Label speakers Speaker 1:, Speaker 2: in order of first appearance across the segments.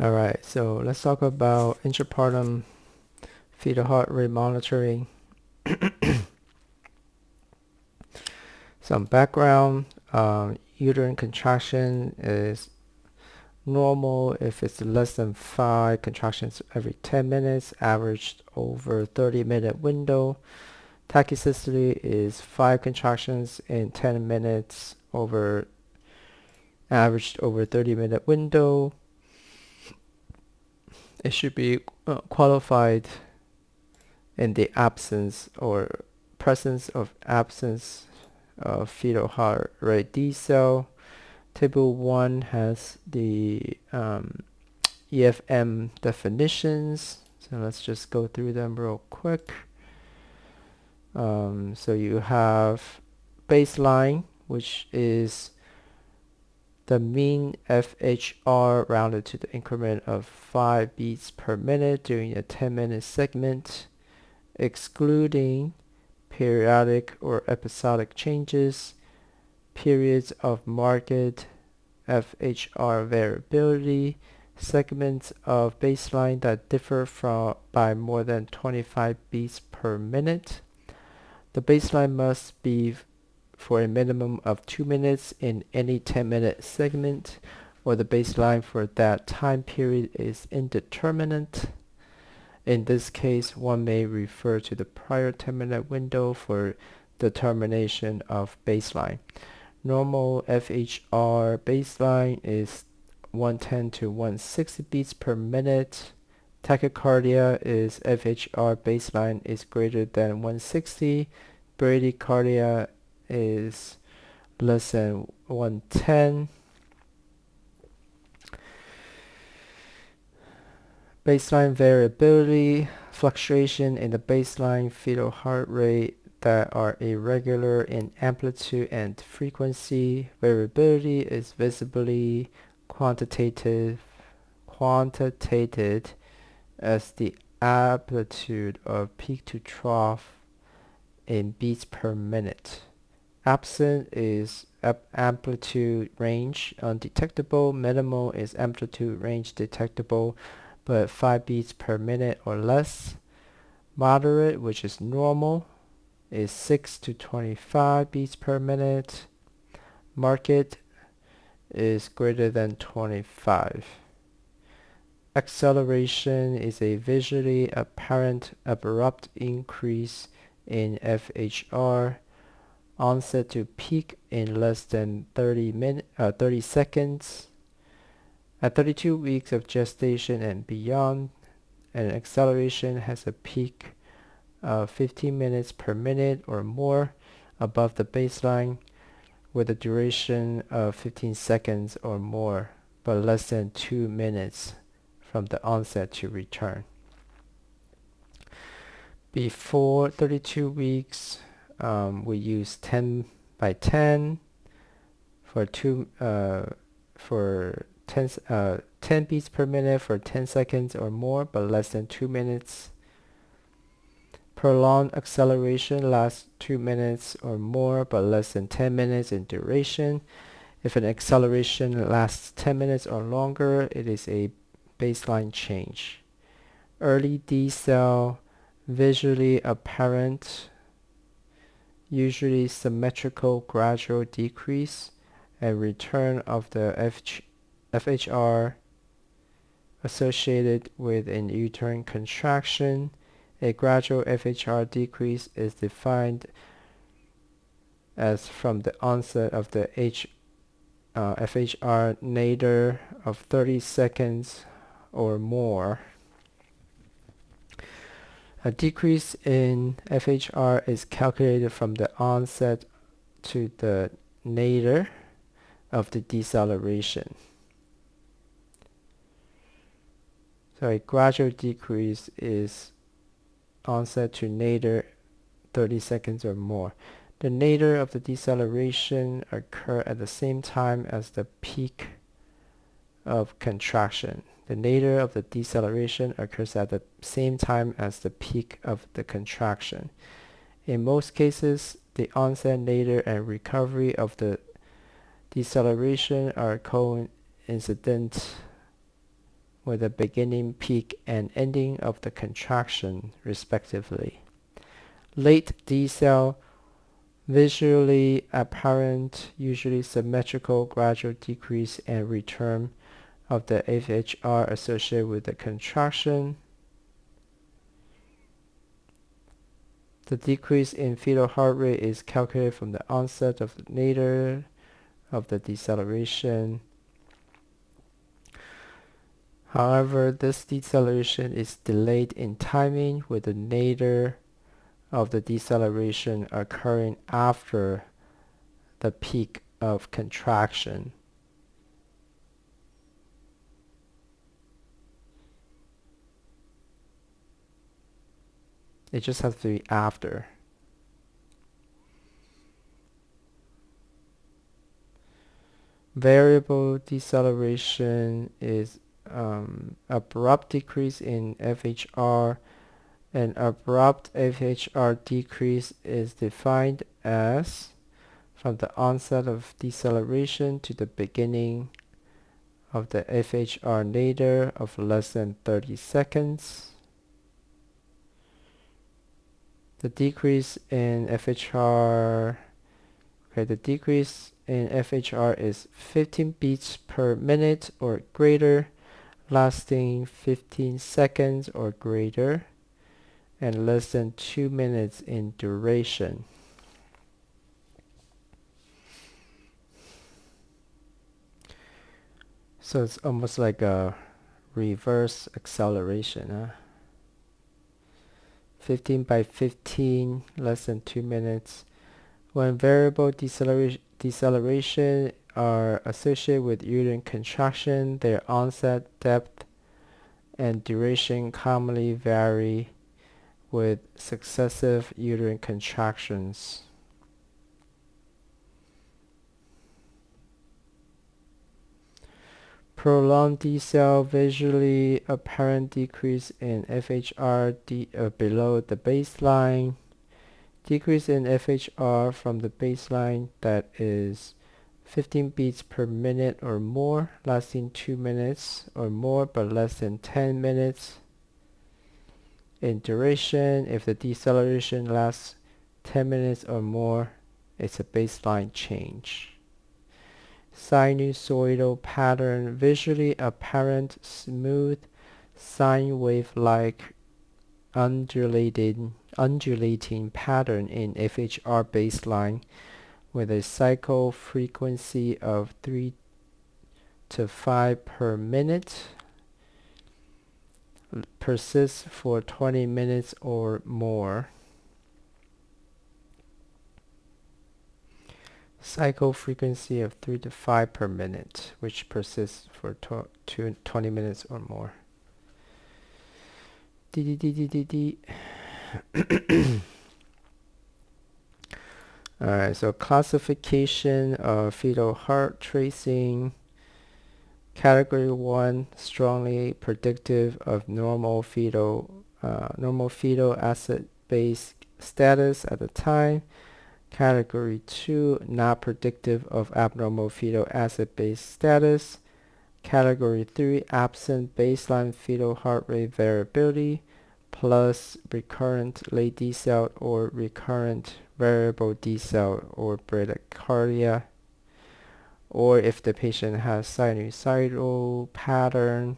Speaker 1: All right, so let's talk about intrapartum fetal heart rate monitoring. Some background. Uterine contraction is normal if it's less than 5 contractions every 10 minutes, averaged over 30-minute window. Tachysystole is 5 contractions in 10 minutes, averaged over 30-minute window. It should be qualified in the absence or presence of fetal heart rate decel. Table 1 has the EFM definitions. So let's just go through them real quick. So you have baseline, which is the mean FHR rounded to the increment of 5 beats per minute during a 10-minute segment, excluding periodic or episodic changes, periods of marked FHR variability, segments of baseline that differ by more than 25 beats per minute. The baseline must be for a minimum of 2 minutes in any 10-minute segment, or the baseline for that time period is indeterminate. In this case, one may refer to the prior 10-minute window for determination of baseline. Normal FHR baseline is 110 to 160 beats per minute. Tachycardia is FHR baseline is greater than 160. Bradycardia is less than 110. Baseline variability, fluctuation in the baseline fetal heart rate that are irregular in amplitude and frequency. Variability is visibly quantitated as the amplitude of peak to trough in beats per minute. Absent is amplitude range undetectable. Minimal is amplitude range detectable, but 5 beats per minute or less. Moderate, which is normal, is 6 to 25 beats per minute. Marked is greater than 25. Acceleration is a visually apparent abrupt increase in FHR. Onset to peak in less than 30 seconds. At 32 weeks of gestation and beyond, an acceleration has a peak of 15 minutes per minute or more above the baseline, with a duration of 15 seconds or more, but less than 2 minutes from the onset to return. Before 32 weeks, we use 10 by 10 for 10 beats per minute for 10 seconds or more, but less than 2 minutes. Prolonged acceleration lasts 2 minutes or more, but less than 10 minutes in duration. If an acceleration lasts 10 minutes or longer, it is a baseline change. Early decel, visually apparent, usually symmetrical gradual decrease and return of the FHR associated with an uterine contraction. A gradual FHR decrease is defined as from the onset of the FHR nadir of 30 seconds or more. A decrease in FHR is calculated from the onset to the nadir of the deceleration. So a gradual decrease is onset to nadir 30 seconds or more. The nadir of the deceleration occur at the same time as the peak of contraction. The nadir of the deceleration occurs at the same time as the peak of the contraction. In most cases, the onset nadir and recovery of the deceleration are coincident with the beginning, peak, and ending of the contraction, respectively. Late decel, visually apparent, usually symmetrical, gradual decrease and return of the FHR associated with the contraction. The decrease in fetal heart rate is calculated from the onset of the nadir of the deceleration. However, this deceleration is delayed in timing, with the nadir of the deceleration occurring after the peak of contraction. It just has to be after. Variable deceleration is abrupt decrease in FHR. An abrupt FHR decrease is defined as from the onset of deceleration to the beginning of the FHR nadir of less than 30 seconds. The decrease in FHR, the decrease in FHR is 15 beats per minute or greater, lasting 15 seconds or greater, and less than 2 minutes in duration. So it's almost like a reverse acceleration. 15 by 15, less than 2 minutes. When variable deceleration are associated with uterine contraction, their onset, depth, and duration commonly vary with successive uterine contractions. Prolonged decel, visually apparent decrease in FHR below the baseline. Decrease in FHR from the baseline that is 15 beats per minute or more, lasting 2 minutes or more but less than 10 minutes in duration. If the deceleration lasts 10 minutes or more, it's a baseline change. Sinusoidal pattern, visually apparent, smooth, sine wave-like undulating pattern in FHR baseline with a cycle frequency of 3 to 5 per minute, persists for 20 minutes or more. Cycle frequency of 3 to 5 per minute, which persists for 20 minutes or more. Alright, so classification of fetal heart tracing. Category 1, strongly predictive of normal fetal acid base status at the time. Category 2, not predictive of abnormal fetal acid base status. Category 3, absent baseline fetal heart rate variability plus recurrent late decel or recurrent variable decel or bradycardia, or if the patient has sinusoidal pattern.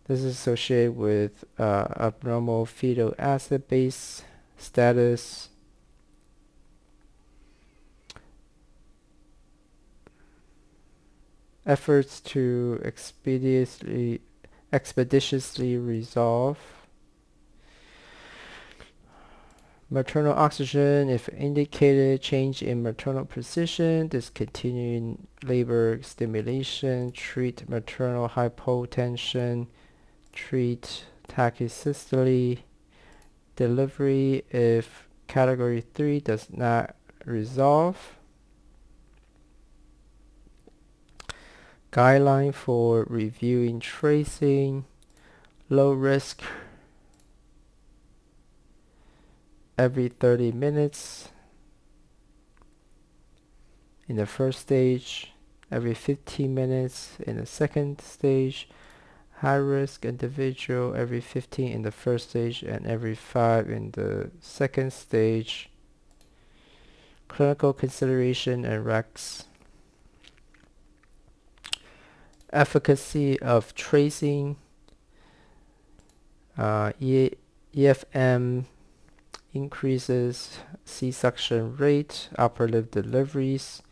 Speaker 1: This is associated with abnormal fetal acid base status. Efforts to expeditiously resolve. Maternal oxygen, if indicated, change in maternal position, discontinuing labor stimulation, treat maternal hypotension, treat tachysystole. Delivery, if category 3 does not resolve. Guideline for reviewing tracing. Low risk, every 30 minutes in the first stage. every 15 minutes in the second stage. High-risk individual every 15 in the first stage and every 5 in the second stage. Clinical consideration and REX. Efficacy of tracing. EFM increases C-section rate, upper lip deliveries.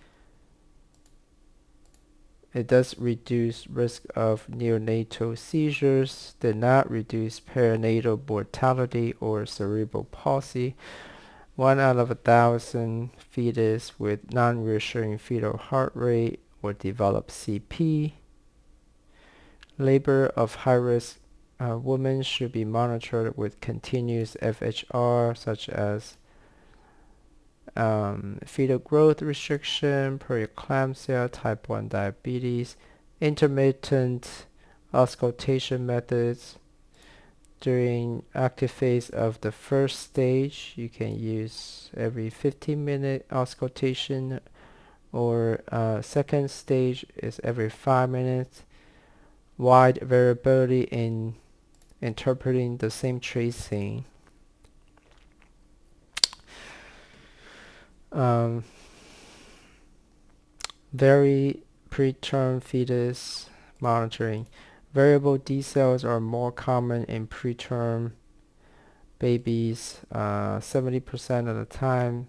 Speaker 1: It does reduce risk of neonatal seizures, did not reduce perinatal mortality or cerebral palsy. 1 out of 1,000 fetus with non-reassuring fetal heart rate will develop CP. Labor of high-risk women should be monitored with continuous FHR, such as fetal growth restriction, preeclampsia, type 1 diabetes, intermittent auscultation methods. During active phase of the first stage, you can use every 15-minute auscultation, or second stage is every 5 minutes. Wide variability in interpreting the same tracing. Very preterm fetus monitoring. Variable D cells are more common in preterm babies 70% of the time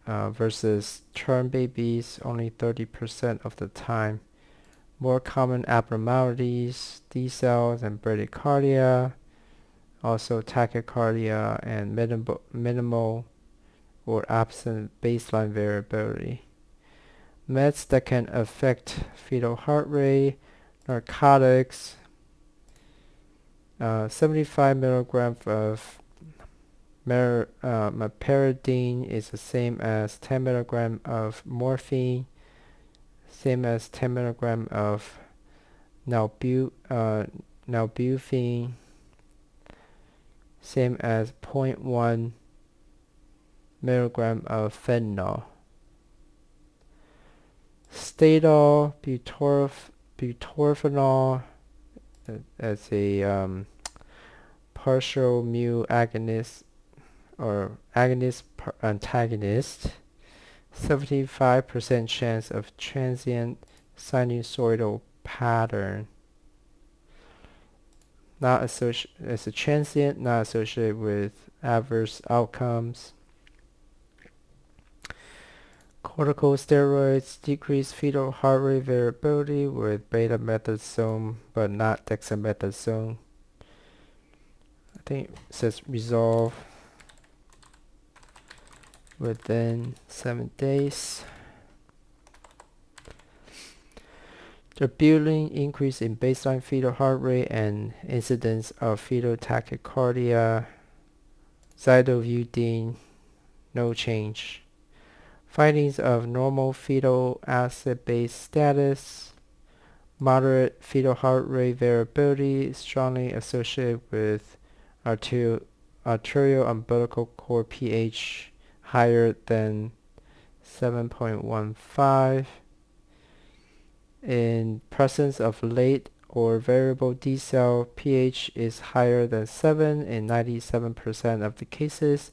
Speaker 1: versus term babies only 30% of the time. More common abnormalities, D cells and bradycardia, also tachycardia and minimal or absent baseline variability. Meds that can affect fetal heart rate, narcotics, 75 milligrams of meperidine is the same as 10 milligrams of morphine, same as 10 milligrams of nalbuphine, same as 0.1 milligram of fentanyl. Stadol, butorphanol as a partial mu agonist or agonist antagonist. 75% chance of transient sinusoidal pattern. Not associated as a transient, not associated with adverse outcomes. Corticosteroids decrease fetal heart rate variability with betamethasone but not dexamethasone. I think it says resolve within 7 days. Turbulent increase in baseline fetal heart rate and incidence of fetal tachycardia. Zidovudine, no change. Findings of normal fetal acid-base status. Moderate fetal heart rate variability strongly associated with arterial umbilical cord pH higher than 7.15. In presence of late or variable D cell, pH is higher than 7 in 97% of the cases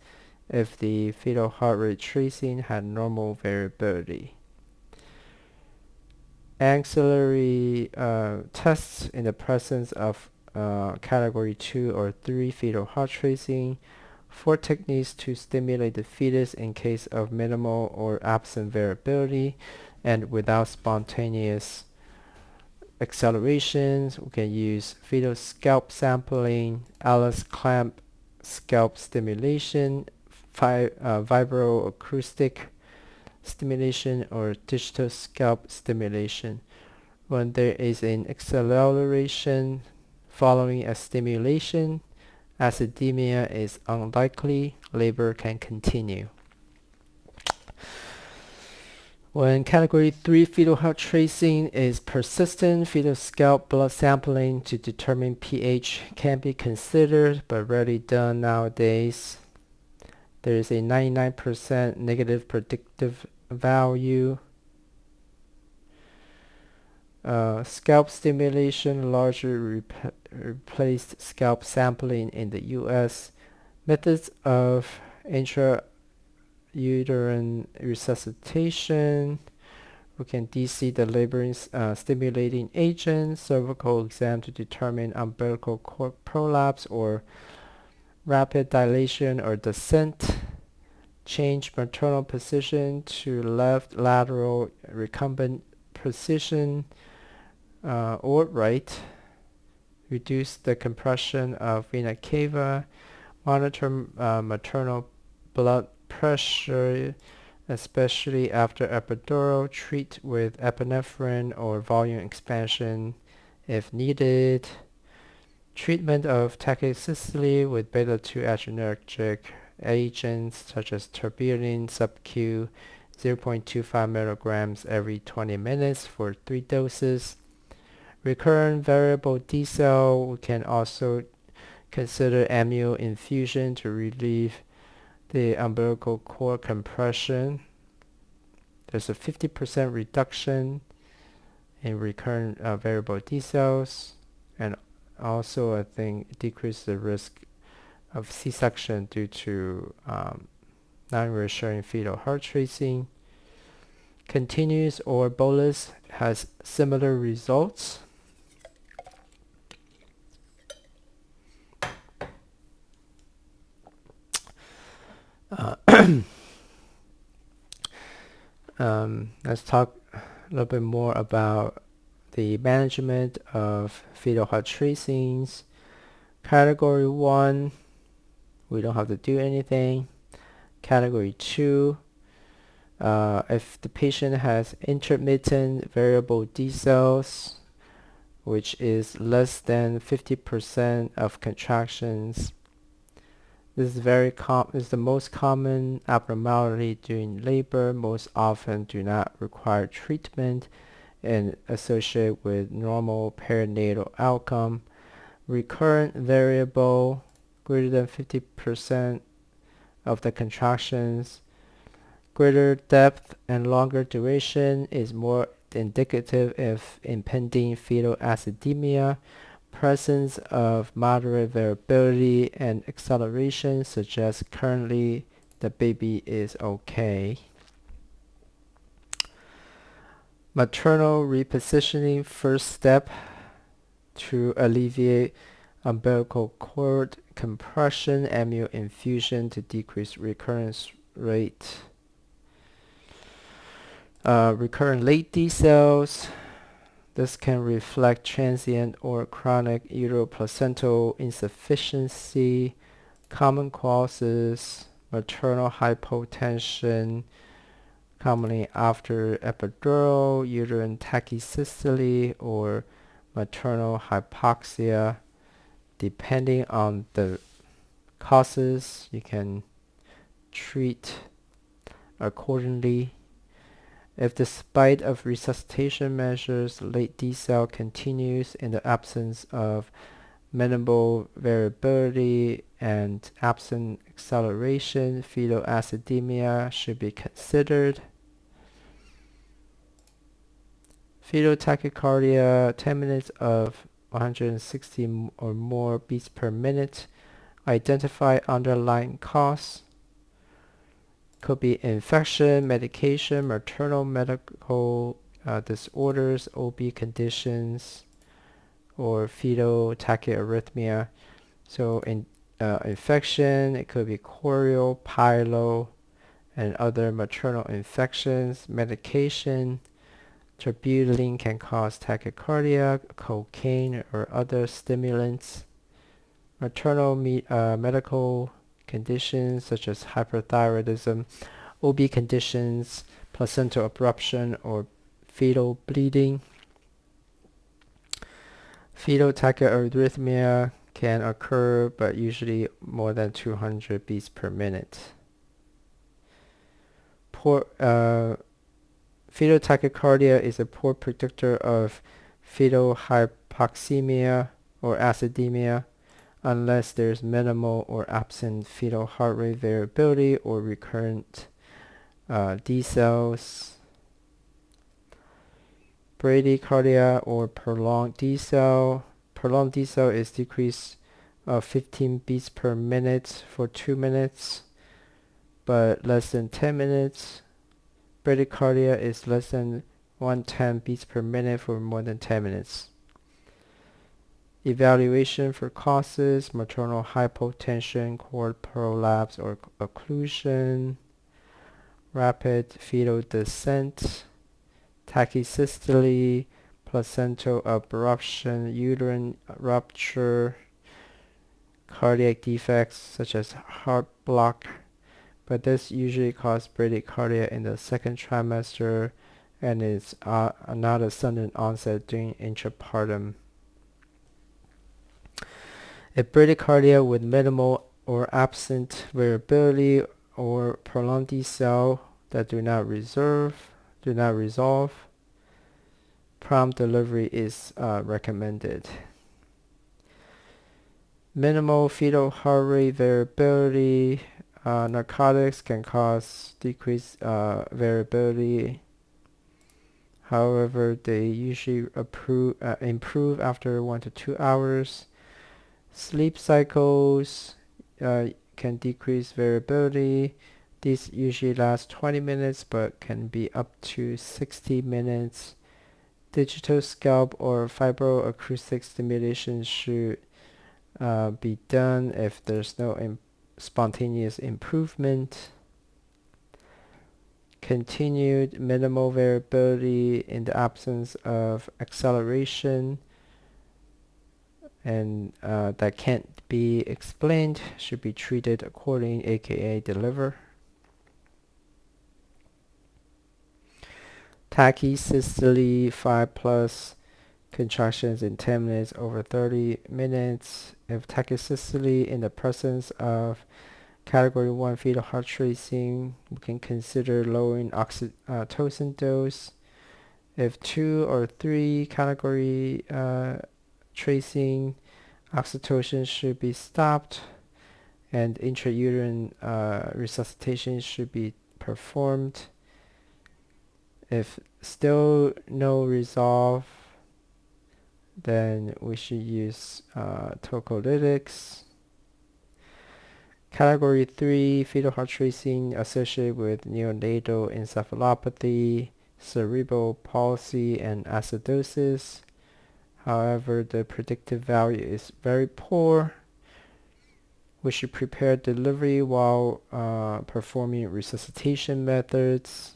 Speaker 1: if the fetal heart rate tracing had normal variability. Ancillary tests in the presence of category 2 or 3 fetal heart tracing. 4 techniques to stimulate the fetus in case of minimal or absent variability and without spontaneous accelerations. We can use fetal scalp sampling, Alice clamp scalp stimulation, vibroacoustic stimulation, or digital scalp stimulation. When there is an acceleration following a stimulation, acidemia is unlikely. Labor can continue. When category 3 fetal heart tracing is persistent, fetal scalp blood sampling to determine pH can be considered but rarely done nowadays. There is a 99% negative predictive value. Scalp stimulation largely replaced scalp sampling in the U.S. Methods of intrauterine resuscitation. We can DC the laboring stimulating agent, cervical exam to determine umbilical cord prolapse or rapid dilation or descent. Change maternal position to left lateral recumbent position or right. Reduce the compression of vena cava. Monitor maternal blood pressure, especially after epidural. Treat with epinephrine or volume expansion if needed. Treatment of tachycystole with beta-2 adrenergic agents such as terbinafine sub-Q 0.25 milligrams every 20 minutes for 3 doses. Recurrent variable D cell, we can also consider amnio infusion to relieve the umbilical cord compression. There's a 50% reduction in recurrent variable T cells, and also I think decrease the risk of C-section due to non-reassuring fetal heart tracing. Continuous or bolus has similar results. Let's talk a little bit more about the management of fetal heart tracings. Category 1, we don't have to do anything. Category 2, if the patient has intermittent variable D cells, which is less than 50% of contractions, this is the most common abnormality during labor, most often do not require treatment and associated with normal perinatal outcome. Recurrent variable, greater than 50% of the contractions. Greater depth and longer duration is more indicative of impending fetal acidemia. Presence of moderate variability and acceleration suggests currently the baby is okay. Maternal repositioning, first step to alleviate umbilical cord compression, amnio infusion to decrease recurrence rate. Recurrent late D cells. This can reflect transient or chronic uteroplacental insufficiency. Common causes: maternal hypotension, commonly after epidural, uterine tachycystole, or maternal hypoxia. Depending on the causes, you can treat accordingly. If despite of resuscitation measures, late D cell continues in the absence of minimal variability and absent acceleration, fetal acidemia should be considered. Fetal tachycardia, 10 minutes of 160 or more beats per minute. Identify underlying cause. Could be infection, medication, maternal medical disorders, OB conditions, or fetal tachyarrhythmia. So in infection, it could be chorial, pyelo, and other maternal infections. Medication, terbinafine can cause tachycardia, cocaine, or other stimulants. Maternal medical conditions such as hyperthyroidism, OB conditions, placental abruption, or fetal bleeding. Fetal tachyarrhythmia can occur, but usually more than 200 beats per minute. Fetal tachycardia is a poor predictor of fetal hypoxemia or acidemia, unless there's minimal or absent fetal heart rate variability or recurrent D cells. Bradycardia or prolonged decel. Prolonged decel is decrease of 15 beats per minute for 2 minutes, but less than 10 minutes. Bradycardia is less than 110 beats per minute for more than 10 minutes. Evaluation for causes: maternal hypotension, cord prolapse or occlusion, rapid fetal descent, tachysystole, placental abruption, uterine rupture, cardiac defects such as heart block, but this usually causes bradycardia in the second trimester and is not a sudden onset during intrapartum. If bradycardia with minimal or absent variability or prolonged decel that do not resolve, prompt delivery is recommended. Minimal fetal heart rate variability. Narcotics can cause decreased variability. However, they usually improve after 1 to 2 hours. Sleep cycles can decrease variability. These usually last 20 minutes but can be up to 60 minutes. Digital scalp or fibroacoustic stimulation should be done if there's no spontaneous improvement. Continued minimal variability in the absence of acceleration and that can't be explained should be treated according, aka deliver. Tachysystole 5+ contractions in 10 minutes over 30 minutes. If tachysystole in the presence of category 1 fetal heart tracing, we can consider lowering oxytocin dose. If 2 or 3 category tracing, oxytocin should be stopped and intrauterine resuscitation should be performed. If still no resolve, then we should use tocolytics. Category 3 fetal heart tracing associated with neonatal encephalopathy, cerebral palsy, and acidosis. However, the predictive value is very poor. We should prepare delivery while performing resuscitation methods.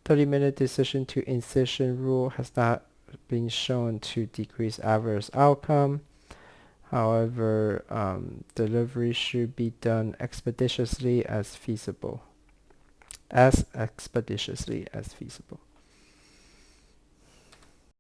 Speaker 1: 30-minute decision to incision rule has not been shown to decrease adverse outcome. However, delivery should be done expeditiously as feasible.